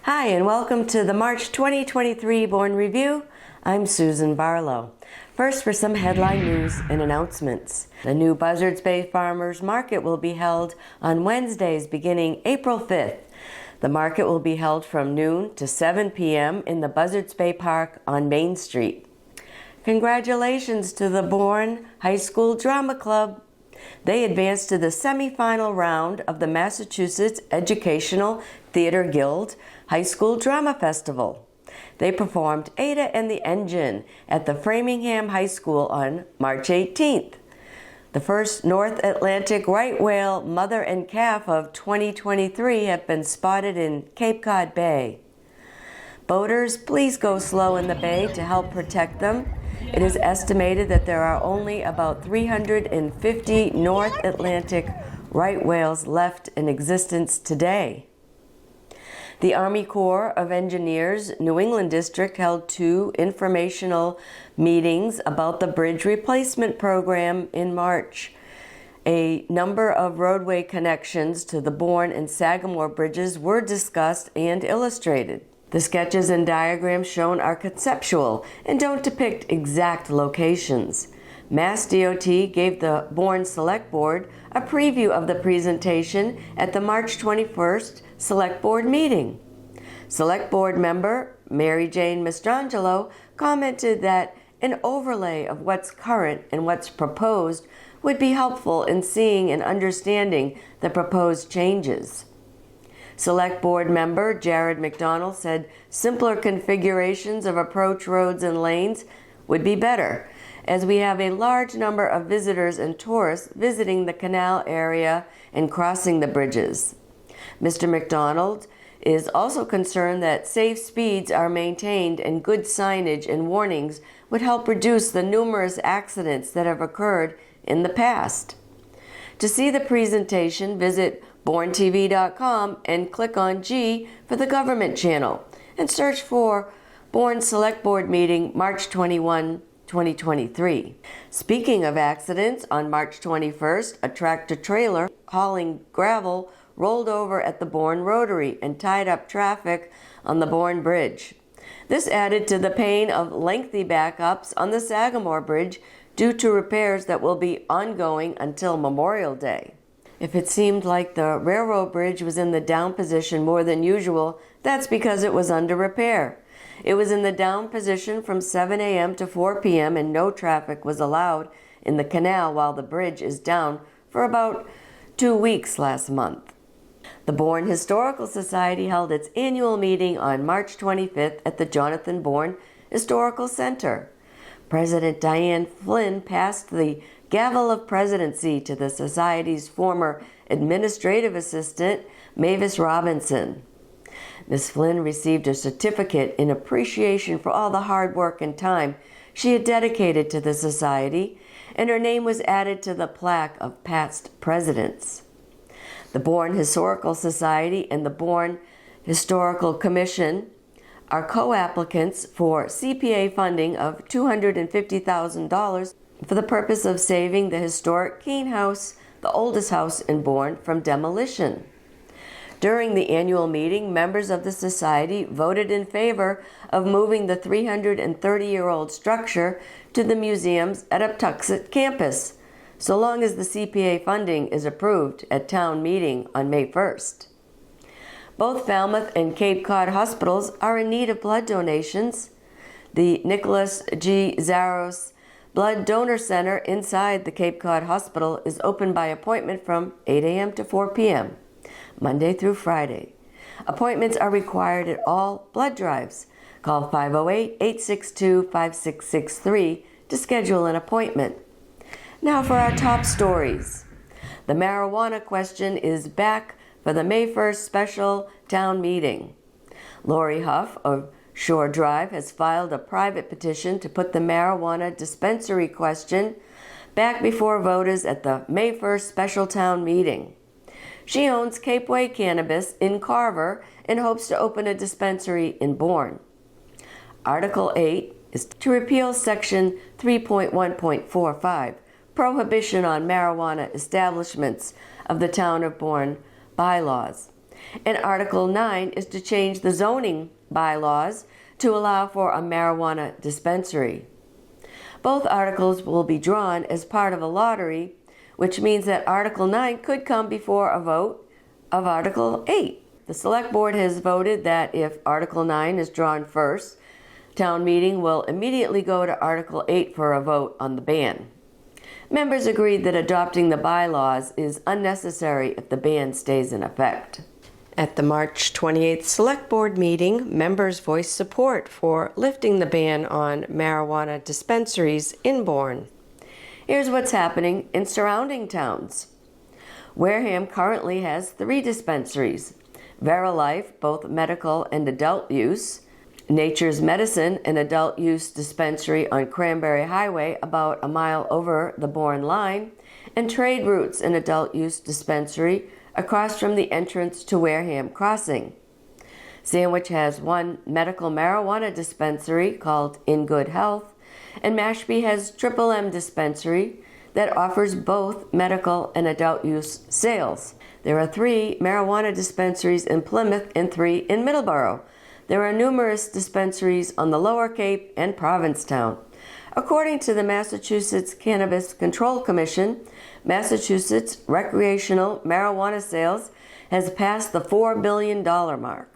Hi, and welcome to the March 2023 Bourne Review. I'm Susan Barlow. First, for some headline news and announcements. The new Buzzards Bay Farmers Market will be held on Wednesdays beginning April 5th. The market will be held from noon to 7 p.m. in the Buzzards Bay Park on Main Street. Congratulations to the Bourne High School Drama Club. They advanced to the semifinal round of the Massachusetts Educational Theater Guild High School Drama Festival. They performed Ada and the Engine at the Framingham High School on March 18th. The first North Atlantic right whale mother and calf of 2023 have been spotted in Cape Cod Bay. Boaters, please go slow in the bay to help protect them. It is estimated that there are only about 350 North Atlantic right whales left in existence today. The Army Corps of Engineers New England District held 2 informational meetings about the bridge replacement program in March. A number of roadway connections to the Bourne and Sagamore bridges were discussed and illustrated. The sketches and diagrams shown are conceptual and don't depict exact locations. Mass DOT gave the Bourne Select Board a preview of the presentation at the March 21st Select Board meeting. Select Board member Mary Jane Mastrangelo commented that an overlay of what's current and what's proposed would be helpful in seeing and understanding the proposed changes. Select Board member Jared McDonald said simpler configurations of approach roads and lanes would be better, as we have a large number of visitors and tourists visiting the canal area and crossing the bridges. Mr. McDonald is also concerned that safe speeds are maintained and good signage and warnings would help reduce the numerous accidents that have occurred in the past. To see the presentation, visit BourneTV.com and click on G for the government channel and search for Bourne Select Board Meeting March 21, 2023. Speaking of accidents, on March 21st, a tractor-trailer hauling gravel rolled over at the Bourne Rotary and tied up traffic on the Bourne Bridge. This added to the pain of lengthy backups on the Sagamore Bridge due to repairs that will be ongoing until Memorial Day. If it seemed like the railroad bridge was in the down position more than usual, that's because it was under repair. It was in the down position from 7 a.m. to 4 p.m. and no traffic was allowed in the canal while the bridge is down for about 2 weeks last month. The Bourne Historical Society held its annual meeting on March 25th at the Jonathan Bourne Historical Center. President Diane Flynn passed the gavel of presidency to the Society's former administrative assistant, Mavis Robinson. Ms. Flynn received a certificate in appreciation for all the hard work and time she had dedicated to the Society, and her name was added to the plaque of past presidents. The Bourne Historical Society and the Bourne Historical Commission are co-applicants for CPA funding of $250,000 for the purpose of saving the historic Keene House, the oldest house in Bourne, from demolition. During the annual meeting, members of the Society voted in favor of moving the 330-year-old structure to the museum's at Uptuxet campus, so long as the CPA funding is approved at town meeting on May 1st. Both Falmouth and Cape Cod hospitals are in need of blood donations. The Nicholas G. Zaros Blood Donor Center inside the Cape Cod Hospital is open by appointment from 8 a.m. to 4 p.m., Monday through Friday. Appointments are required at all blood drives. Call 508-862-5663 to schedule an appointment. Now for our top stories. The marijuana question is back for the May 1st special town meeting. Lori Huff of Shore Drive has filed a private petition to put the marijuana dispensary question back before voters at the May 1st special town meeting. She owns Cape Way Cannabis in Carver and hopes to open a dispensary in Bourne. Article 8 is to repeal Section 3.1.45, Prohibition on Marijuana Establishments of the Town of Bourne bylaws. And Article 9 is to change the zoning bylaws to allow for a marijuana dispensary. Both articles will be drawn as part of a lottery, which means that Article 9 could come before a vote of Article 8. The Select Board has voted that if Article 9 is drawn first, town meeting will immediately go to Article 8 for a vote on the ban. Members agreed that adopting the bylaws is unnecessary if the ban stays in effect. At the March 28th Select Board meeting, members voiced support for lifting the ban on marijuana dispensaries in Bourne. Here's what's happening in surrounding towns. Wareham currently has 3 dispensaries: Verilife, both medical and adult use; Nature's Medicine, an adult use dispensary on Cranberry Highway about a mile over the Bourne line; and Trade Roots, an adult use dispensary across from the entrance to Wareham Crossing. Sandwich has 1 medical marijuana dispensary called In Good Health, and Mashpee has Triple M dispensary that offers both medical and adult use sales. There are 3 marijuana dispensaries in Plymouth and 3 in Middleborough. There are numerous dispensaries on the Lower Cape and Provincetown. According to the Massachusetts Cannabis Control Commission, Massachusetts recreational marijuana sales has passed the $4 billion mark.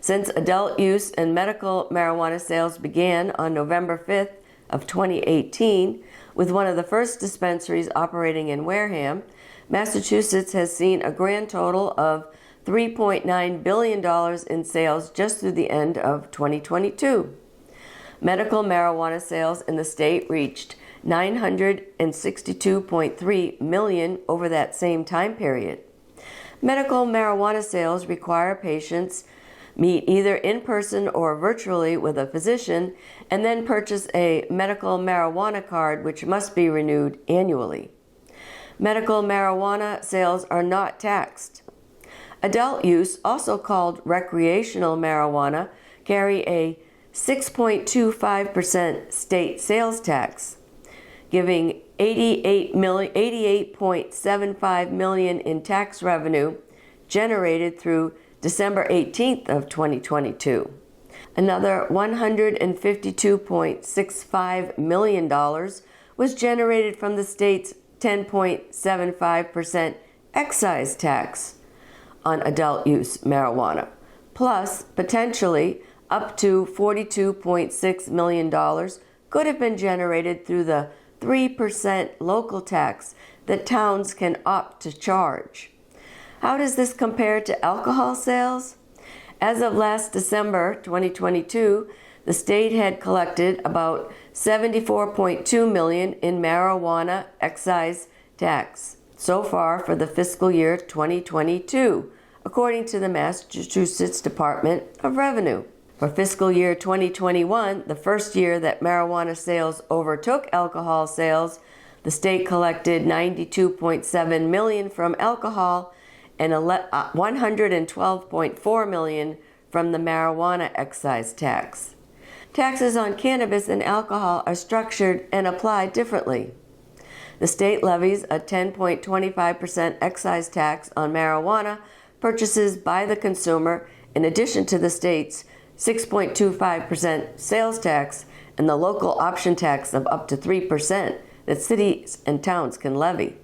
Since adult use and medical marijuana sales began on November 5th of 2018, with one of the first dispensaries operating in Wareham, Massachusetts has seen a grand total of $3.9 billion in sales just through the end of 2022. Medical marijuana sales in the state reached $962.3 million over that same time period. Medical marijuana sales require patients meet either in person or virtually with a physician and then purchase a medical marijuana card, which must be renewed annually. Medical marijuana sales are not taxed. Adult use, also called recreational marijuana, carry a 6.25% state sales tax, giving $88.75 million in tax revenue generated through December 18th of 2022. Another $152.65 million was generated from the state's 10.75% excise tax on adult use marijuana, plus potentially up to $42.6 million could have been generated through the 3% local tax that towns can opt to charge. How does this compare to alcohol sales? As of last December 2022, the state had collected about $74.2 million in marijuana excise tax so far for the fiscal year 2022, according to the Massachusetts Department of Revenue. For fiscal year 2021, the first year that marijuana sales overtook alcohol sales, the state collected $92.7 million from alcohol and $112.4 million from the marijuana excise tax. Taxes on cannabis and alcohol are structured and applied differently. The state levies a 10.25% excise tax on marijuana purchases by the consumer, in addition to the state's 6.25% sales tax and the local option tax of up to 3% that cities and towns can levy.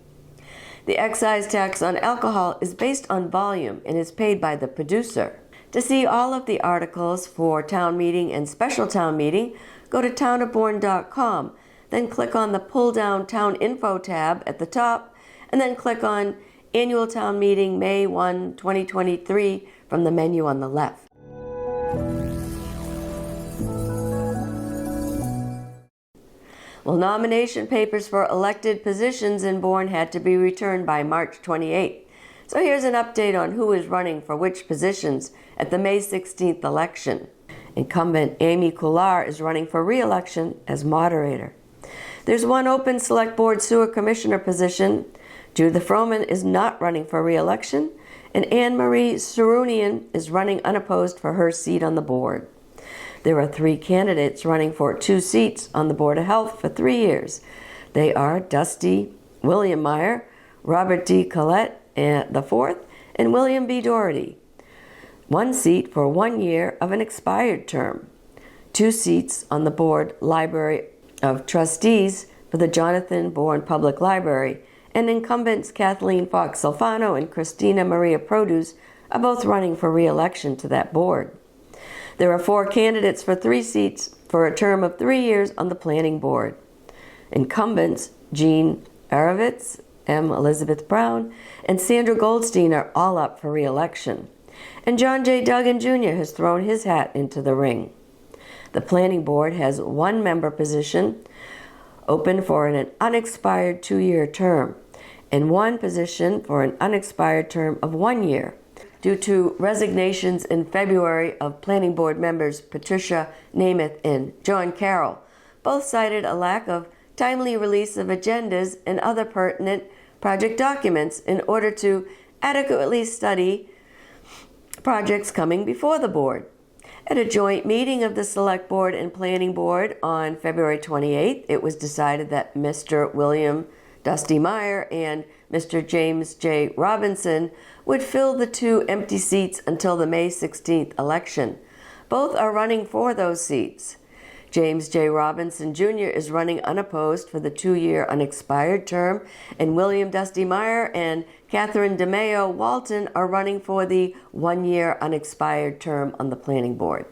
The excise tax on alcohol is based on volume and is paid by the producer. To see all of the articles for town meeting and special town meeting, go to townofbourne.com, then click on the pull-down Town Info tab at the top, and then click on Annual Town Meeting May 1, 2023 from the menu on the left. Well, nomination papers for elected positions in Bourne had to be returned by March 28. So here's an update on who is running for which positions at the May 16th election. Incumbent Amy Coular is running for re-election as moderator. There's one open Select Board Sewer Commissioner position. Judith Froman is not running for re-election, and Anne Marie Sarunian is running unopposed for her seat on the board. There are 3 candidates running for 2 seats on the Board of Health for 3 years. They are Dusty William Meyer, Robert D. Collette IV, and William B. Doherty. 1 seat for 1 year of an expired term, 2 seats on the Board Library of Trustees for the Jonathan Bourne Public Library, and incumbents Kathleen Fox Alfano and Christina Maria Produce are both running for re-election to that board. There are 4 candidates for 3 seats for a term of 3 years on the Planning Board. Incumbents Jean Arovitz, M. Elizabeth Brown, and Sandra Goldstein are all up for re-election. And John J. Duggan Jr. has thrown his hat into the ring. The Planning Board has 1 member position open for an unexpired 2-year term, and 1 position for an unexpired term of 1 year. Due to resignations in February of Planning Board members Patricia Namath and John Carroll, both cited a lack of timely release of agendas and other pertinent project documents in order to adequately study projects coming before the board. At a joint meeting of the Select Board and Planning Board on February 28th, it was decided that Mr. William Dusty Meyer and Mr. James J. Robinson would fill the 2 empty seats until the May 16th election. Both are running for those seats. James J. Robinson Jr. is running unopposed for the 2-year unexpired term, and William Dusty Meyer and Catherine DeMeo Walton are running for the 1-year unexpired term on the Planning Board.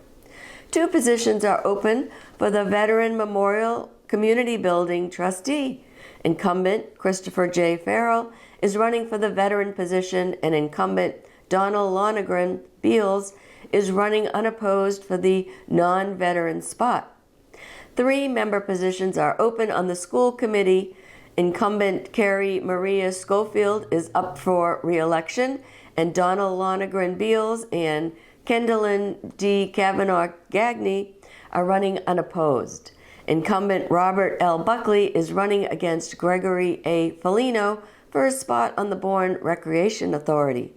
2 positions are open for the Veteran Memorial Community Building Trustee. Incumbent Christopher J. Farrell is running for the veteran position, and incumbent Donald Lonergan Beals is running unopposed for the non-veteran spot. 3 member positions are open on the school committee. Incumbent Carrie Maria Schofield is up for re-election, and Donald Lonergan Beals and Kendallin D. Kavanaugh Gagney are running unopposed. Incumbent Robert L. Buckley is running against Gregory A. Foligno for a spot on the Bourne Recreation Authority.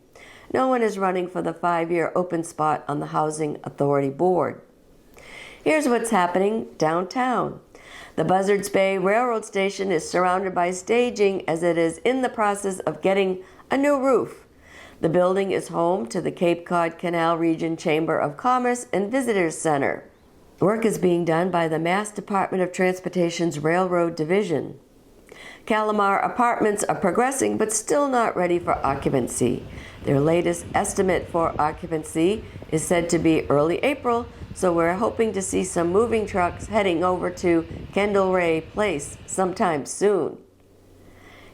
No one is running for the 5-year open spot on the Housing Authority Board. Here's what's happening downtown. The Buzzards Bay Railroad Station is surrounded by staging as it is in the process of getting a new roof. The building is home to the Cape Cod Canal Region Chamber of Commerce and Visitors Center. Work is being done by the Mass Department of Transportation's Railroad Division. Calamar Apartments are progressing but still not ready for occupancy. Their latest estimate for occupancy is said to be early April, so we're hoping to see some moving trucks heading over to Kendall Ray Place sometime soon.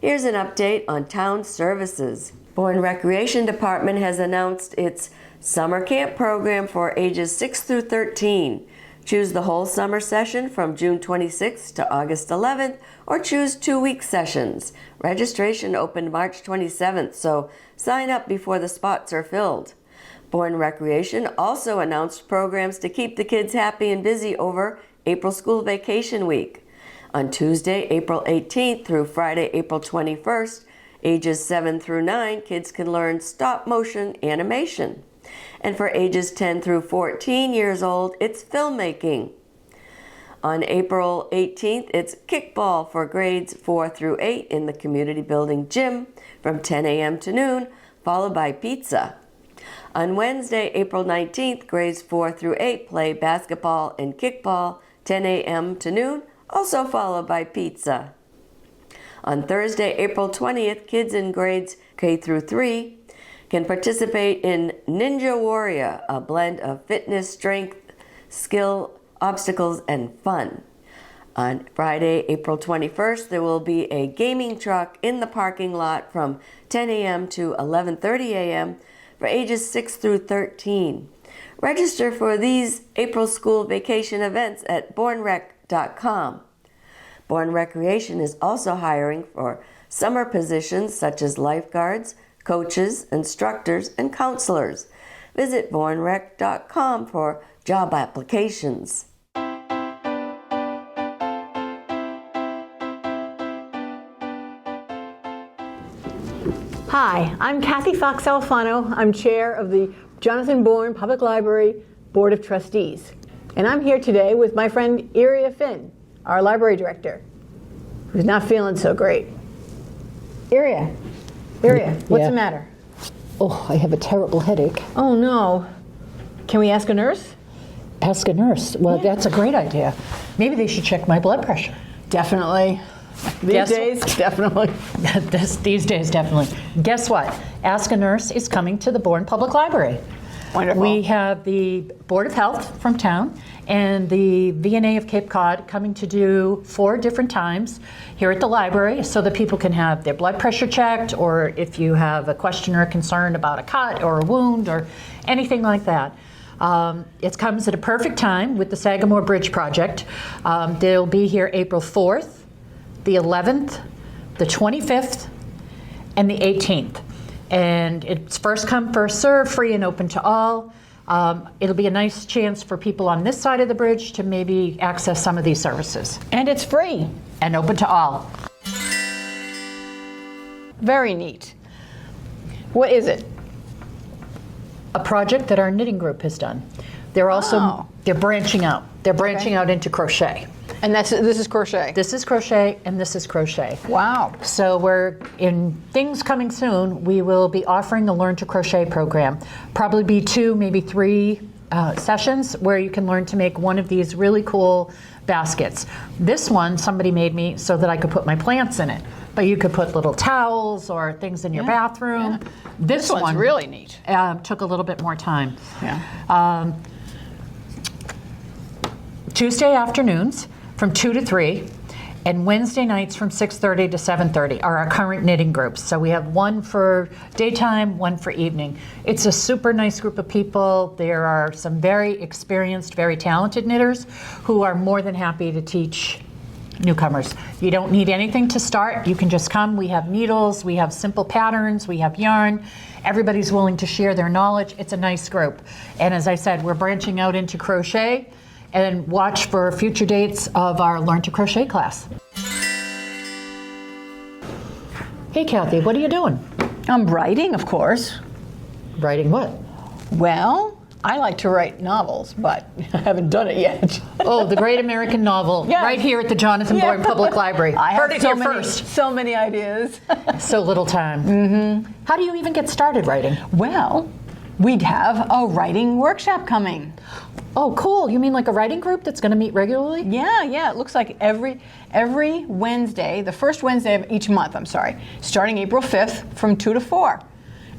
Here's an update on town services. Bourne Recreation Department has announced its summer camp program for ages 6 through 13. Choose the whole summer session from June 26th to August 11th, or choose 2-week sessions. Registration opened March 27th, so sign up before the spots are filled. Bourne Recreation also announced programs to keep the kids happy and busy over April School Vacation Week. On Tuesday, April 18th through Friday, April 21st, ages 7 through 9, kids can learn stop-motion animation. And for ages 10 through 14 years old, it's filmmaking. On April 18th, it's kickball for grades 4 through 8 in the community building gym from 10 a.m. to noon, followed by pizza. On Wednesday, April 19th, grades 4 through 8 play basketball and kickball, 10 a.m. to noon, also followed by pizza. On Thursday, April 20th, kids in grades K through 3 can participate in Ninja Warrior, a blend of fitness, strength, skill, obstacles, and fun. On Friday, April 21st, there will be a gaming truck in the parking lot from 10 a.m. to 11:30 a.m. for ages 6 through 13. Register for these April school vacation events at bournerec.com. Bourne Recreation is also hiring for summer positions such as lifeguards, coaches, instructors, and counselors. Visit bournerec.com for job applications. Hi, I'm Kathy Fox Alfano. I'm chair of the Jonathan Bourne Public Library Board of Trustees. And I'm here today with my friend Iria Finn, our library director, who's not feeling so great. Iria, what's the matter? Oh, I have a terrible headache. Oh no. Can we ask a nurse? Ask a nurse. Well, that's a great idea. Maybe they should check my blood pressure. Definitely. Guess- These days, definitely. These days, definitely. Guess what? Ask a Nurse is coming to the Bourne Public Library. Wonderful. We have the Board of Health from town and the VNA of Cape Cod coming to do 4 different times here at the library so that people can have their blood pressure checked, or if you have a question or a concern about a cut or a wound or anything like that. It comes at a perfect time with the Sagamore Bridge project. They'll be here April 4th, the 11th, the 25th, and the 18th. And it's first come, first serve, free and open to all. It'll be a nice chance for people on this side of the bridge to maybe access some of these services. And it's free. And open to all. Very neat. What is it? A project that our knitting group has done. They're also, Oh. they're branching out. They're branching Okay. out into crochet. And this is crochet. This is crochet and this is crochet. Wow. So we're in things coming soon. We will be offering the Learn to Crochet program. Probably be 2, maybe 3 sessions where you can learn to make one of these really cool baskets. This one somebody made me so that I could put my plants in it. But you could put little towels or things in your bathroom. yeah. This one's one really neat. Took a little bit more time. Yeah. Tuesday afternoons from 2 to 3, and Wednesday nights from 6:30 to 7:30 are our current knitting groups. So we have one for daytime, one for evening. It's a super nice group of people. There are some very experienced, very talented knitters who are more than happy to teach newcomers. You don't need anything to start. You can just come. We have needles, we have simple patterns, we have yarn. Everybody's willing to share their knowledge. It's a nice group. And as I said, we're branching out into crochet, and watch for future dates of our Learn to Crochet class. Hey Kathy, what are you doing? I'm writing, of course. Writing what? Well, I like to write novels, but I haven't done it yet. Oh, the great American novel, Yes. right here at the Jonathan Bourne Public Library. I Heard have it so here many, first. so many ideas. So little time. Mm-hmm. How do you even get started writing? Well, we'd have a writing workshop coming. Oh, cool. You mean like a writing group that's going to meet regularly? Yeah. It looks like every Wednesday, the first Wednesday of each month, starting April 5th from 2 to 4.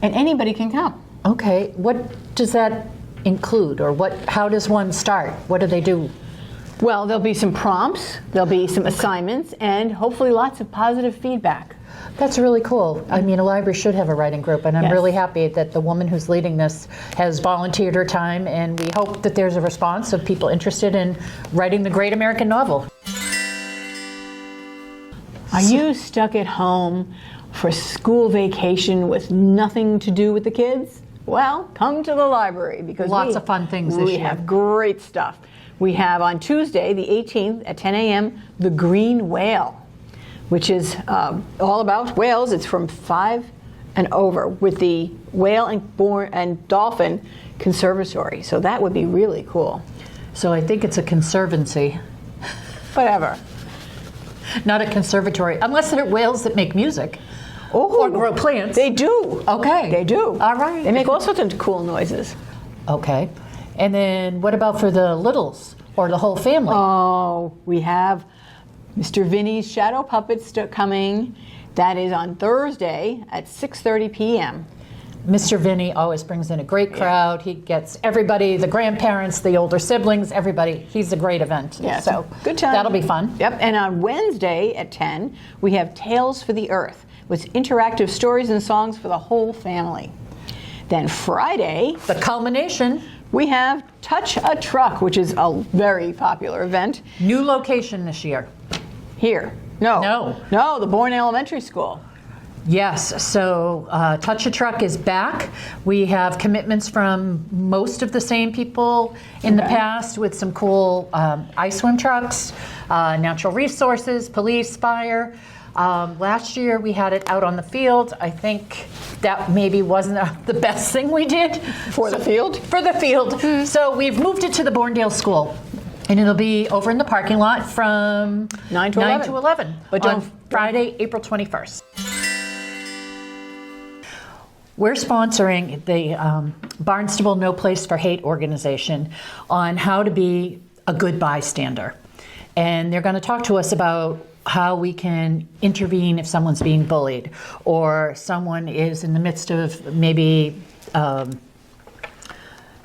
And anybody can come. Okay. What does that include, or how does one start? What do they do? Well, there'll be some prompts, there'll be some assignments, and hopefully lots of positive feedback. That's really cool. I mean, a library should have a writing group, and I'm Yes. really happy that the woman who's leading this has volunteered her time, and we hope that there's a response of people interested in writing the great American novel. Are you stuck at home for school vacation with nothing to do with the kids? Well, come to the library because Lots of fun things this we year. have great stuff. We have on Tuesday, the 18th at 10 a.m., The Green Whale, which is all about whales. It's from 5 and over with the Whale and Dolphin Conservatory. So that would be really cool. So I think it's a conservancy, Whatever. not a conservatory, unless they're whales that make music or grow plants. They do. Okay. They do. All right. They make all sorts of cool noises. Okay. And then what about for the littles or the whole family? Oh, we have Mr. Vinny's Shadow Puppets coming. That is on Thursday at 6:30 p.m. Mr. Vinny always brings in a great crowd. He gets everybody, the grandparents, the older siblings, everybody. He's a great event. Yeah, So good time. That'll be fun. Yep. And on Wednesday at 10, we have Tales for the Earth with interactive stories and songs for the whole family. Then Friday, The culmination, we have Touch a Truck, which is a very popular event new location this year. here. No, the Bourne Elementary School. Yes, so Touch a Truck is back. We have commitments from most of the same people in the past with some cool ice swim trucks, natural resources, police, fire. Last year we had it out on the field. I think that maybe wasn't the best thing we did. For the field? For the field. So we've moved it to the Bournedale School. And it'll be over in the parking lot from 9 to 11. But But on Friday, April 21st. We're sponsoring the Barnstable No Place for Hate organization on how to be a good bystander. And they're going to talk to us about how we can intervene if someone's being bullied or someone is in the midst of maybe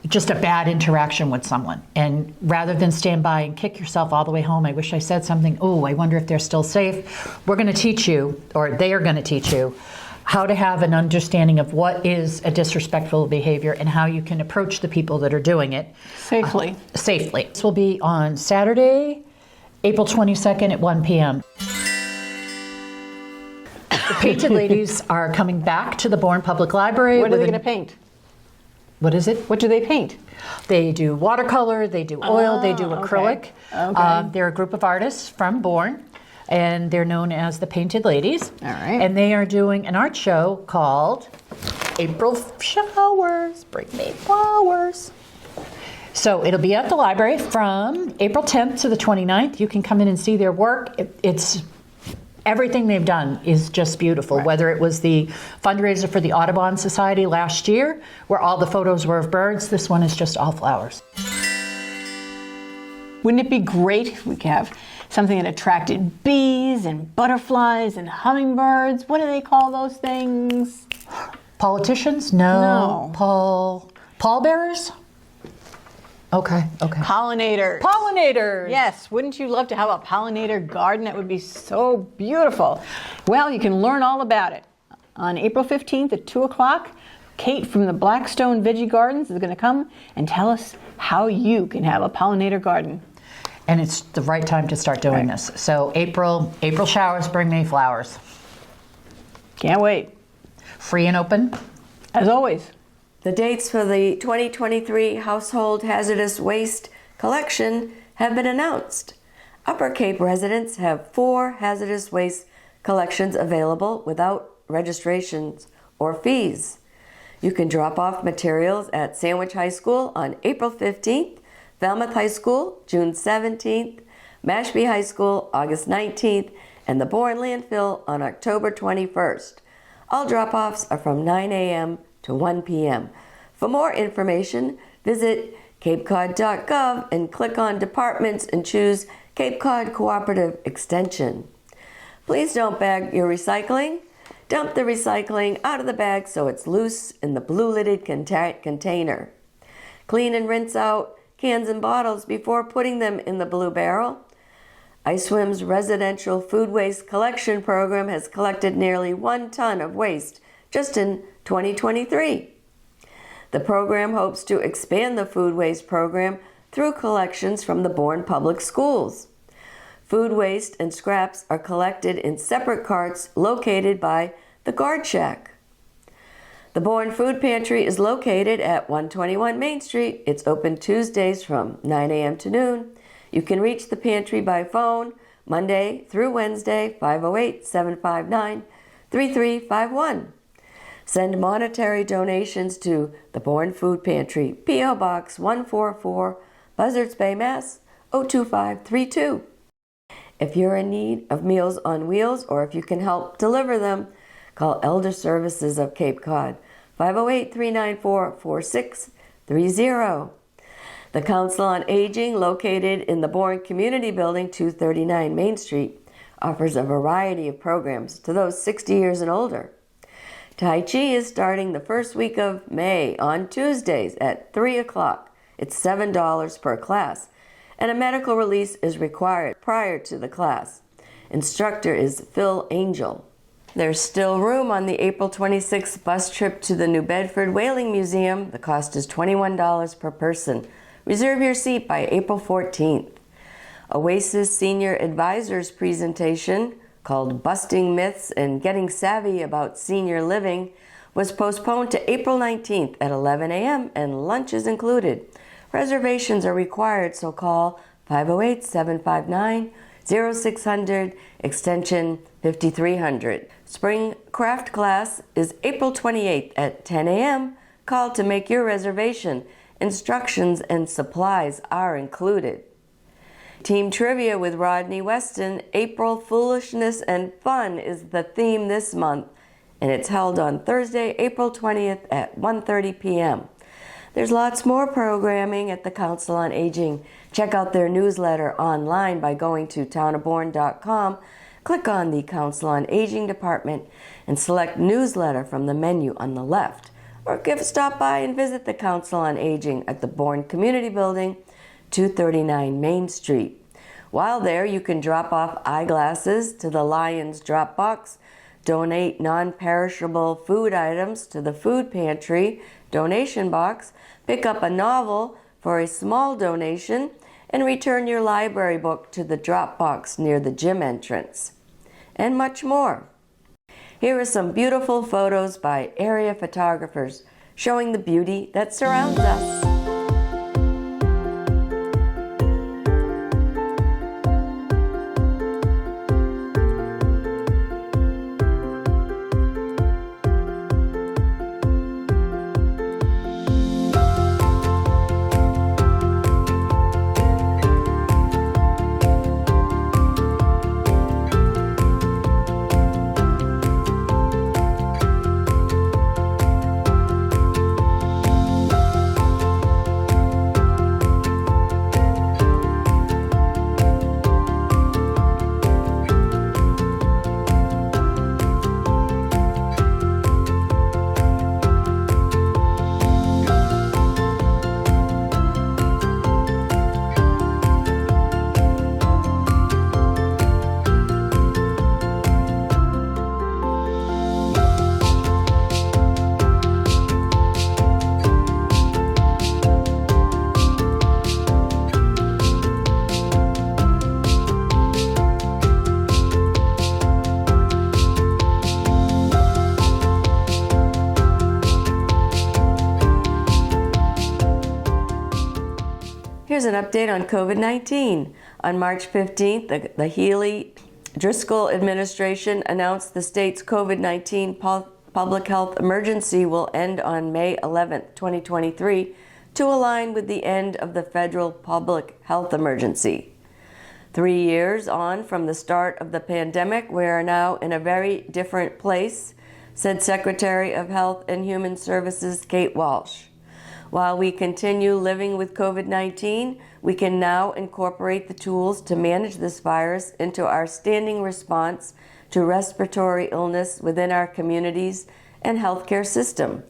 just a bad interaction with someone. And rather than stand by and kick yourself all the way home, I wish I said something, oh, I wonder if they're still safe. We're going to teach you, or they are going to teach you, how to have an understanding of what is a disrespectful behavior and how you can approach the people that are doing it Safely. safely. This will be on Saturday, April 22nd at 1 p.m. The Painted Ladies are coming back to the Bourne Public Library. What are they going to paint? What is it? What do they paint? They do watercolor, they do oil, they do acrylic. Okay. They're a group of artists from Bourne, and they're known as the Painted Ladies. All right. And they are doing an art show called April Showers, Bring Me Flowers. So it'll be at the library from April 10th to the 29th. You can come in and see their work. It's everything they've done is just beautiful, Right. whether it was the fundraiser for the Audubon Society last year, where all the photos were of birds. This one is just all flowers. Wouldn't it be great if we could have something that attracted bees and butterflies and hummingbirds? What do they call those things? Politicians? No. No. Pallbearers? Okay. Pollinators. Pollinators! Yes, wouldn't you love to have a pollinator garden? That would be so beautiful. Well, you can learn all about it. On April 15th at 2 o'clock, Kate from the Blackstone Veggie Gardens is going to come and tell us how you can have a pollinator garden. And it's the right time to start doing this. So April showers bring me flowers. Can't wait. Free and open. As always. The dates for the 2023 Household Hazardous Waste Collection have been announced. Upper Cape residents have 4 hazardous waste collections available without registrations or fees. You can drop off materials at Sandwich High School on April 15th, Falmouth High School June 17th, Mashpee High School August 19th, and the Bourne landfill on October 21st. All drop-offs are from 9 a.m. to 1 p.m. For more information, visit capecod.gov and click on Departments and choose Cape Cod Cooperative Extension. Please don't bag your recycling. Dump the recycling out of the bag so it's loose in the blue-lidded container. Clean and rinse out cans and bottles before putting them in the blue barrel. ISWIM's residential food waste collection program has collected nearly 1 ton of waste just in 2023. The program hopes to expand the food waste program through collections from the Bourne Public Schools. Food waste and scraps are collected in separate carts located by the Guard Shack. The Bourne Food Pantry is located at 121 Main Street. It's open Tuesdays from 9 a.m. to noon. You can reach the pantry by phone Monday through Wednesday, 508-759-3351. Send monetary donations to the Bourne Food Pantry, P.O. Box 144, Buzzards Bay, Mass. 02532. If you're in need of Meals on Wheels or if you can help deliver them, call Elder Services of Cape Cod, 508-394-4630. The Council on Aging, located in the Bourne Community Building, 239 Main Street, offers a variety of programs to those 60 years and older. Tai Chi is starting the first week of May on Tuesdays at 3 o'clock. It's $7 per class, and a medical release is required prior to the class. Instructor is Phil Angel. There's still room on the April 26th bus trip to the New Bedford Whaling Museum. The cost is $21 per person. Reserve your seat by April 14th. Oasis Senior Advisors presentation, called Busting Myths and Getting Savvy About Senior Living, was postponed to April 19th at 11 a.m. and lunch is included. Reservations are required, so call 508-759-0600, extension 5300. Spring craft class is April 28th at 10 a.m. Call to make your reservation. Instructions and supplies are included. Team Trivia with Rodney Weston, April Foolishness and Fun is the theme this month, and it's held on Thursday, April 20th at 1:30 p.m. There's lots more programming at the Council on Aging. Check out their newsletter online by going to townofbourne.com, click on the Council on Aging department, and select Newsletter from the menu on the left. Or stop by and visit the Council on Aging at the Bourne Community Building, 239 Main Street. While there, you can drop off eyeglasses to the Lions drop box, donate non-perishable food items to the food pantry donation box, pick up a novel for a small donation, and return your library book to the drop box near the gym entrance. And much more. Here are some beautiful photos by area photographers showing the beauty that surrounds us. Here's an update on COVID-19. On March 15th, the Healy-Driscoll administration announced the state's COVID-19 public health emergency will end on May 11th, 2023, to align with the end of the federal public health emergency. 3 years on from the start of the pandemic, we are now in a very different place, said Secretary of Health and Human Services Kate Walsh. While we continue living with COVID-19, we can now incorporate the tools to manage this virus into our standing response to respiratory illness within our communities and healthcare system.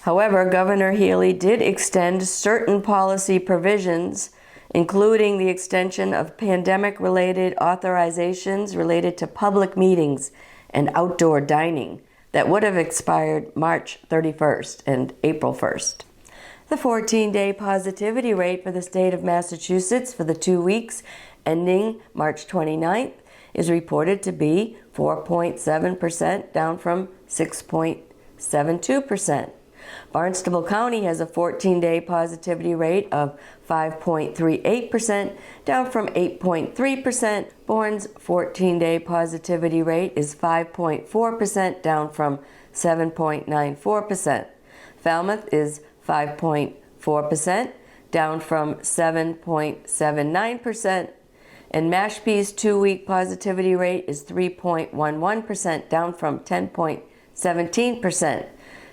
However, Governor Healy did extend certain policy provisions, including the extension of pandemic-related authorizations related to public meetings and outdoor dining that would have expired March 31st and April 1st. The 14-day positivity rate for the state of Massachusetts for the 2 weeks ending March 29th is reported to be 4.7%, down from 6.72%. Barnstable County has a 14-day positivity rate of 5.38%, down from 8.3%. Bourne's 14-day positivity rate is 5.4%, down from 7.94%. Falmouth is 5.4%, down from 7.79%, and Mashpee's 2-week positivity rate is 3.11%, down from 10.17%.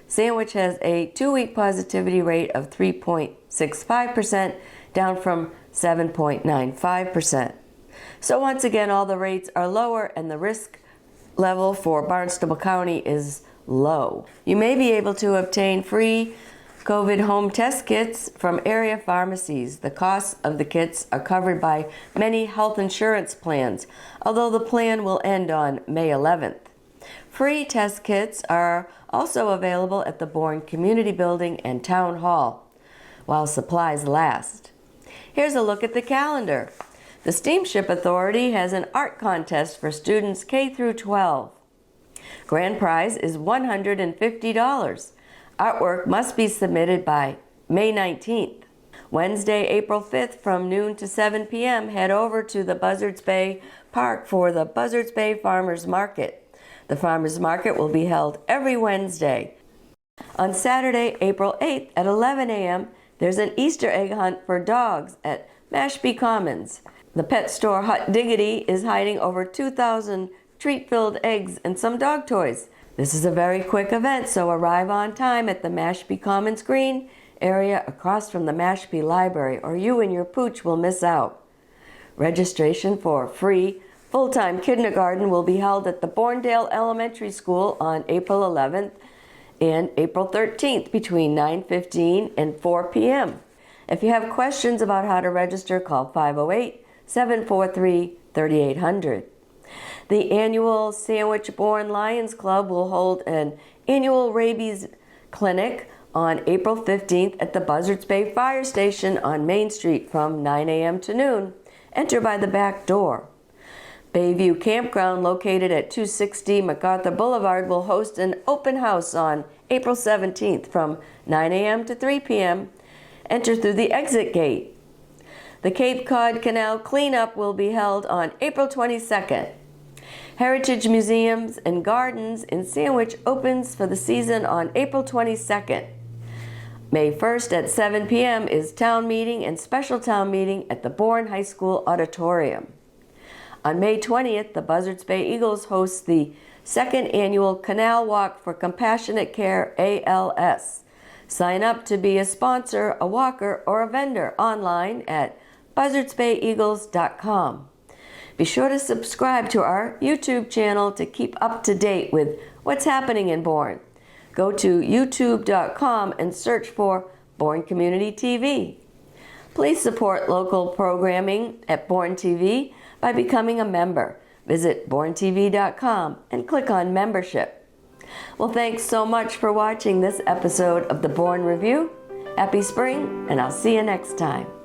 Sandwich has a 2-week positivity rate of 3.65%, down from 7.95%. So once again, all the rates are lower and the risk level for Barnstable County is low. You may be able to obtain free COVID home test kits from area pharmacies. The costs of the kits are covered by many health insurance plans, although the plan will end on May 11th. Free test kits are also available at the Bourne Community Building and Town Hall while supplies last. Here's a look at the calendar. The Steamship Authority has an art contest for students K through 12. Grand prize is $150. Artwork must be submitted by May 19th. Wednesday, April 5th from noon to 7 p.m. head over to the Buzzards Bay Park for the Buzzards Bay Farmers Market. The Farmers Market will be held every Wednesday. On Saturday, April 8th at 11 a.m., there's an Easter egg hunt for dogs at Mashpee Commons. The pet store Hot Diggity is hiding over 2,000 treat-filled eggs and some dog toys. This is a very quick event, so arrive on time at the Mashpee Commons Green area across from the Mashpee Library, or you and your pooch will miss out. Registration for free full-time kindergarten will be held at the Bournedale Elementary School on April 11th and April 13th between 9:15 and 4 p.m. If you have questions about how to register, call 508-743-3800. The annual Sandwich Bourne Lions Club will hold an annual rabies clinic on April 15th at the Buzzards Bay Fire Station on Main Street from 9 a.m. to noon. Enter by the back door. Bayview Campground, located at 260 MacArthur Boulevard, will host an open house on April 17th from 9 a.m. to 3 p.m. Enter through the exit gate. The Cape Cod Canal cleanup will be held on April 22nd. Heritage Museums and Gardens in Sandwich opens for the season on April 22nd. May 1st at 7 p.m. is town meeting and special town meeting at the Bourne High School Auditorium. On May 20th, the Buzzards Bay Eagles host the second annual Canal Walk for Compassionate Care ALS. Sign up to be a sponsor, a walker, or a vendor online at buzzardsbayeagles.com. Be sure to subscribe to our YouTube channel to keep up to date with what's happening in Bourne. Go to youtube.com and search for Bourne Community TV. Please support local programming at Bourne TV by becoming a member. Visit bournetv.com and click on membership. Well, thanks so much for watching this episode of the Bourne Review. Happy spring, and I'll see you next time.